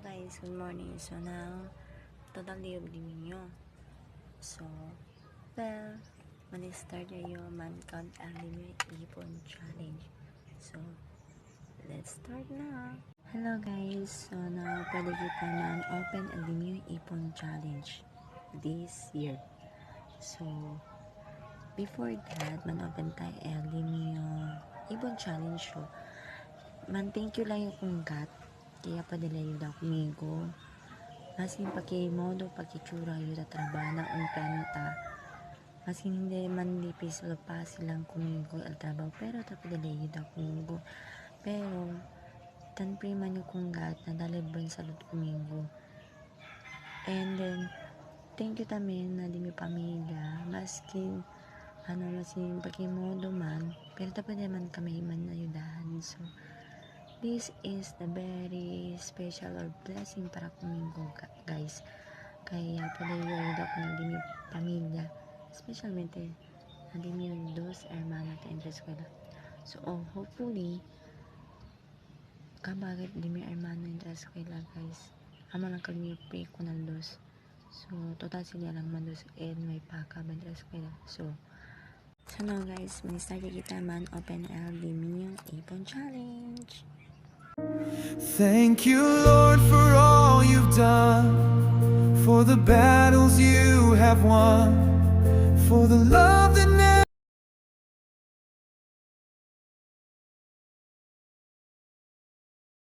guys, good morning. So now, totally evening nyo. So, well, start yung man count anime ipon challenge. So, let's start na. Hello guys, so now, pwede kita man open anime ipon challenge this year. So, before that, man open tayo anime ipon challenge. So, man thank you lang yung kunggat. Kaya padala yun ako migo. Masin pakimodo pakitsura yun sa trabaho ng planta. Masin hindi man lipis lupa silang kumigo al trabaho. Pero tapadala yun ako migo. Pero tan priman yung kunggat na dalibon sa lut kumigo. And then thank you tamin na di mi pamilya. Maskin masin pakimodo man. Pero tapadala man kami man ayudahan. So this is the very special or blessing para kumingo guys. Kaya pala yung ako ng dimi pamilya. Especialmente na dimi yung dos hermana ta sa eskwela. So hopefully kabagit dimi hermana sa eskwela guys. Ama lang kami pray ko ng dos. So total sila lang man dos and may pakaban sa eskwela. So now guys, start kita man open LD yung ipon challenge. Thank you, Lord, for all you've done, for the battles you have won, for the love that